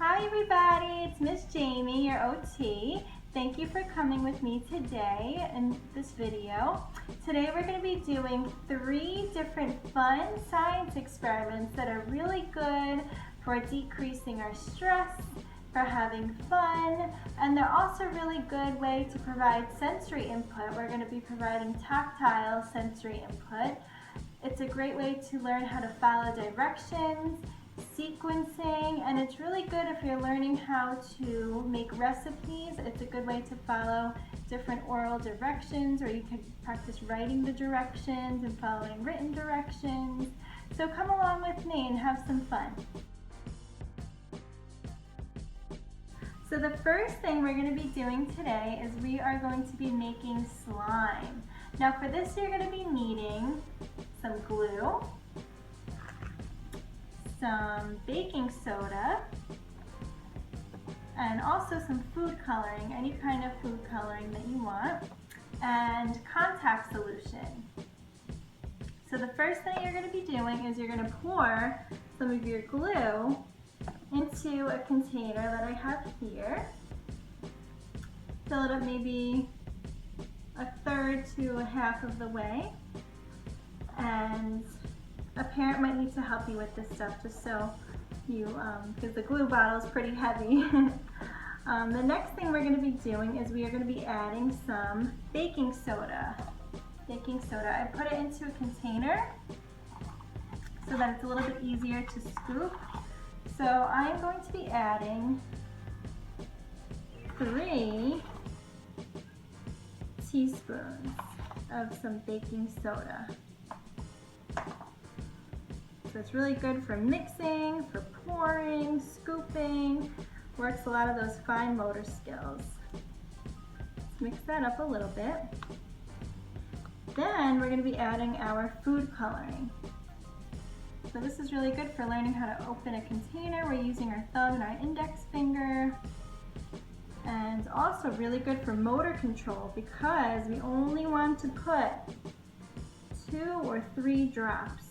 Hi everybody, it's Miss Jamie, your OT. Thank you for coming with me today in this video. Today we're going to be doing 3 different fun science experiments that are really good for decreasing our stress, for having fun, and they're also a really good way to provide sensory input. We're going to be providing tactile sensory input. It's a great way to learn how to follow directions, sequencing, and it's really good if you're learning how to make recipes. It's a good way to follow different oral directions, or you can practice writing the directions and following written directions. So come along with me and have some fun. So the first thing we're going to be doing today is we are going to be making slime. Now for this you're going to be needing some glue, some baking soda, and also some food coloring, any kind of food coloring that you want, and contact solution. So the first thing you're going to be doing is you're going to pour some of your glue into a container that I have here. Fill it up maybe 1/3 to 1/2 of the way, and a parent might need to help you with this stuff just so you, because the glue bottle is pretty heavy. The next thing we're going to be doing is we are going to be adding some baking soda. I put it into a container so that it's a little bit easier to scoop. So I'm going to be adding 3 teaspoons of some baking soda. So it's really good for mixing, for pouring, scooping, works a lot of those fine motor skills. Let's mix that up a little bit. Then we're going to be adding our food coloring. So this is really good for learning how to open a container. We're using our thumb and our index finger. And also really good for motor control because we only want to put 2 or 3 drops.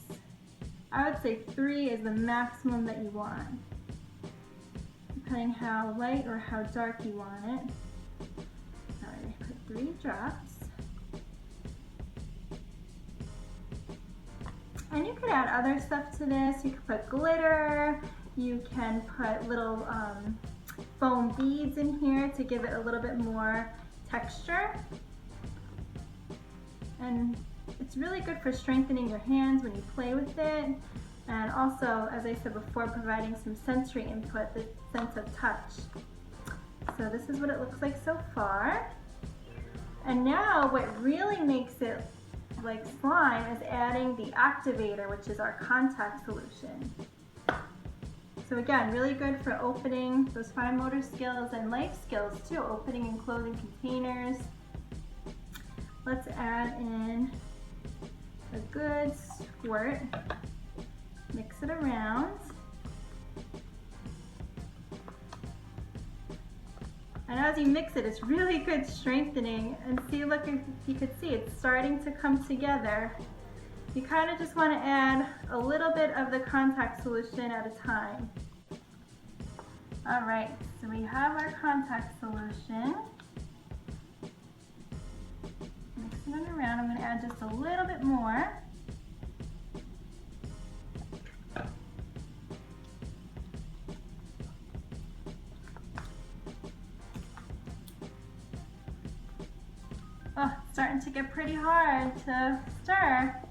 I would say 3 is the maximum that you want, depending how light or how dark you want it. Alright, put 3 drops. And you could add other stuff to this. You could put glitter, you can put little foam beads in here to give it a little bit more texture. And it's really good for strengthening your hands when you play with it, and also, as I said before, providing some sensory input, the sense of touch. So this is what it looks like so far. And now what really makes it like slime is adding the activator, which is our contact solution. So again, really good for opening those fine motor skills and life skills too, opening and closing containers. Let's add in a good squirt, mix it around. And as you mix it, it's really good strengthening. And see, look, if you could see, it's starting to come together. You kind of just want to add a little bit of the contact solution at a time. All right, so we have our contact solution. Mixing it around, I'm going to add just a little bit more. Oh, it's starting to get pretty hard to stir.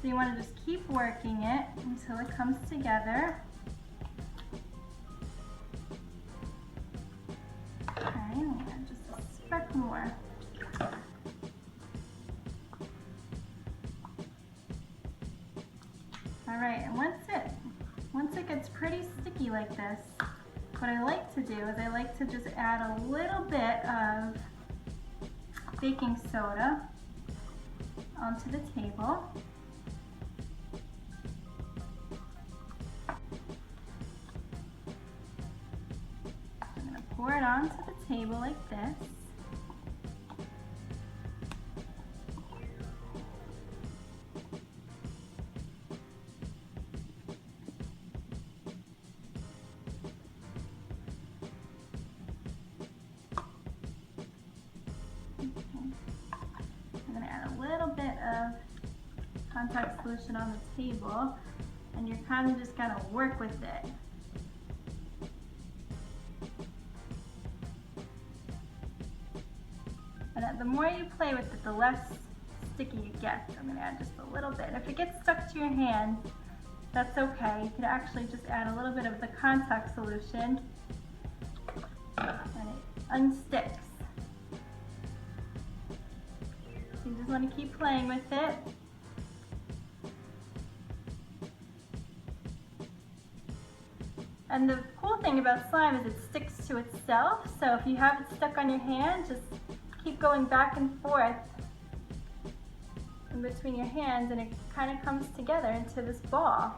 So you want to just keep working it until it comes together. Okay, and add just a speck more. All right, and once it gets pretty sticky like this, what I like to do is I like to just add a little bit of baking soda onto the table. I'm going to pour it onto the table like this. contact solution on the table, and you're kind of just gonna work with it. And the more you play with it, the less sticky it gets. I'm gonna add just a little bit. If it gets stuck to your hand, that's okay. You could actually just add a little bit of the contact solution and it unsticks. So you just want to keep playing with it. And the cool thing about slime is it sticks to itself. So if you have it stuck on your hand, just keep going back and forth in between your hands and it kind of comes together into this ball.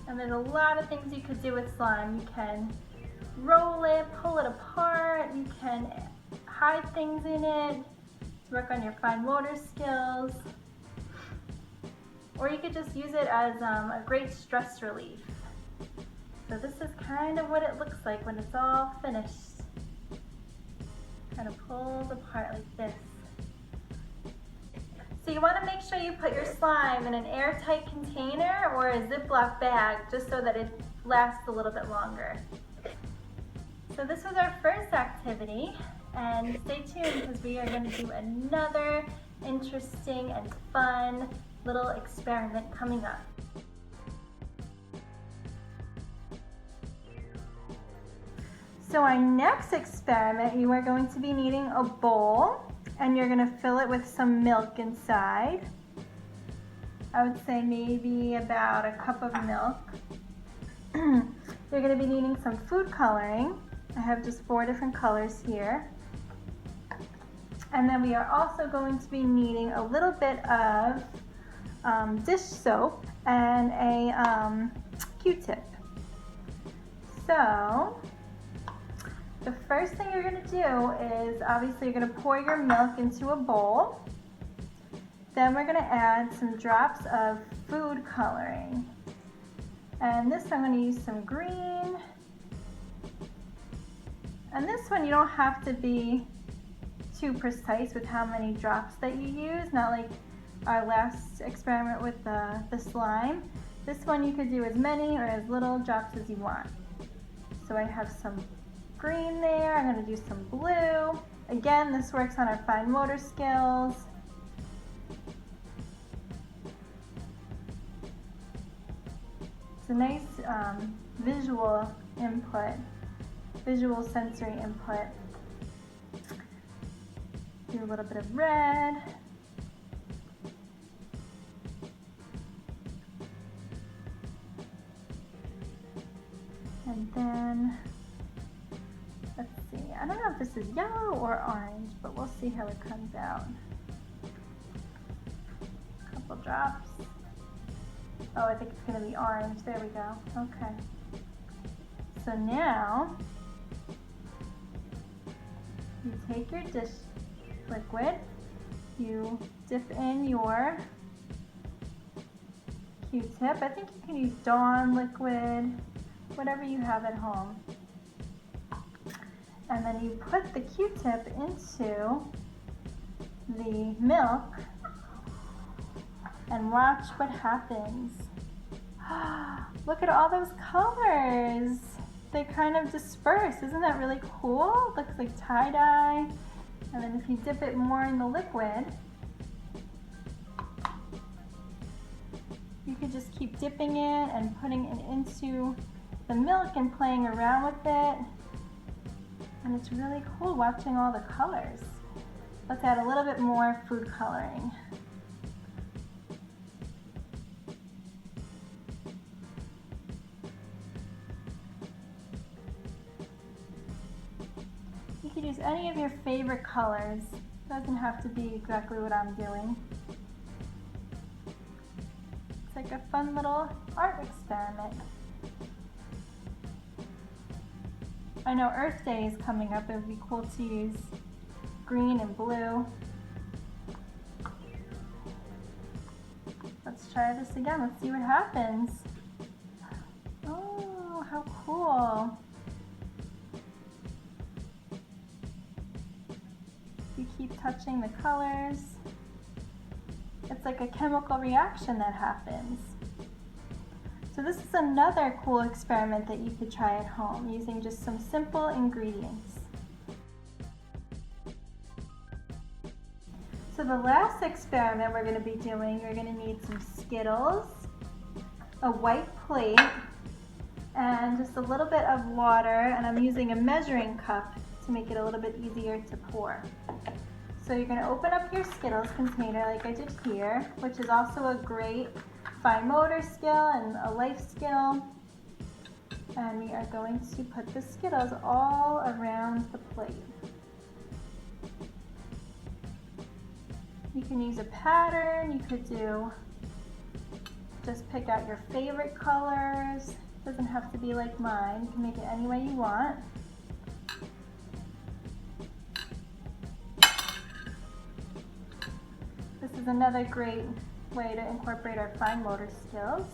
And there's a lot of things you could do with slime. You can roll it, pull it apart, you can hide things in it to work on your fine motor skills. Or you could just use it as a great stress relief. So this is kind of what it looks like when it's all finished. Kind of pulls apart like this. So you want to make sure you put your slime in an airtight container or a Ziploc bag just so that it lasts a little bit longer. So this was our first activity, and stay tuned because we are going to do another interesting and fun little experiment coming up. So our next experiment, you are going to be needing a bowl and you're going to fill it with some milk inside. I would say maybe about a cup of milk. You're going to be needing some food coloring. I have just 4 different colors here. And then we are also going to be needing a little bit of dish soap and a Q-tip. So the first thing you're going to do is obviously you're going to pour your milk into a bowl. Then we're going to add some drops of food coloring. And this I'm going to use some green. And this one you don't have to be too precise with how many drops that you use, not like our last experiment with the slime. This one you could do as many or as little drops as you want. So I have some green there, I'm going to do some blue. Again, this works on our fine motor skills. It's a nice visual input, visual sensory input. Do a little bit of red. And then, let's see, I don't know if this is yellow or orange, but we'll see how it comes out. A couple drops. Oh, I think it's going to be orange. There we go. Okay. So now, you take your dish liquid, you dip in your Q-tip. I think you can use Dawn liquid, whatever you have at home. And then you put the Q-tip into the milk and watch what happens. Look at all those colors. They kind of disperse. Isn't that really cool? Looks like tie-dye. And then if you dip it more in the liquid, you could just keep dipping it and putting it into the milk and playing around with it. And it's really cool watching all the colors. Let's add a little bit more food coloring. You could use any of your favorite colors. It doesn't have to be exactly what I'm doing. It's like a fun little art experiment. I know Earth Day is coming up. It would be cool to use green and blue. Let's try this again. Let's see what happens. Oh, how cool. touching the colors. It's like a chemical reaction that happens. So this is another cool experiment that you could try at home using just some simple ingredients. So the last experiment we're going to be doing, you're going to need some Skittles, a white plate, and just a little bit of water, and I'm using a measuring cup to make it a little bit easier to pour. So you're going to open up your Skittles container like I did here, which is also a great fine motor skill and a life skill. And we are going to put the Skittles all around the plate. You can use a pattern, you could just pick out your favorite colors. It doesn't have to be like mine, you can make it any way you want. This is another great way to incorporate our fine motor skills.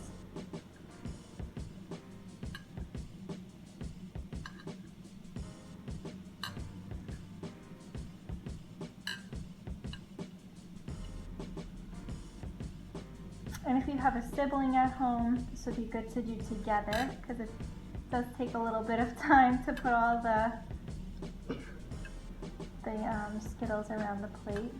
And if you have a sibling at home, this would be good to do together because it does take a little bit of time to put all the Skittles around the plate.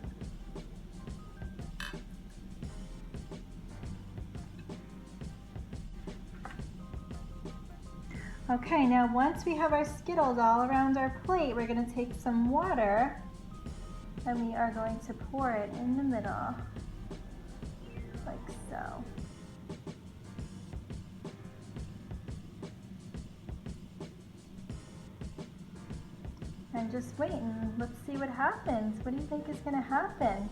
Okay, now once we have our Skittles all around our plate, we're going to take some water and we are going to pour it in the middle, like so. And just wait and let's see what happens. What do you think is going to happen?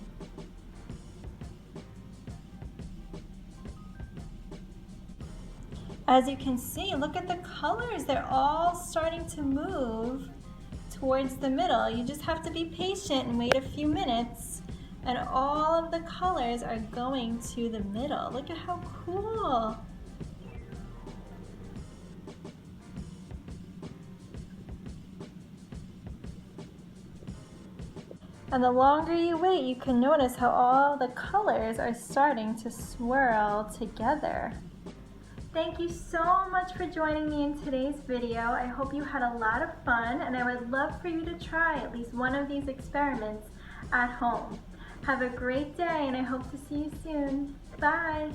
As you can see, look at the colors. They're all starting to move towards the middle. You just have to be patient and wait a few minutes, and all of the colors are going to the middle. Look at how cool. And the longer you wait, you can notice how all the colors are starting to swirl together. Thank you so much for joining me in today's video. I hope you had a lot of fun, and I would love for you to try at least one of these experiments at home. Have a great day, and I hope to see you soon. Bye!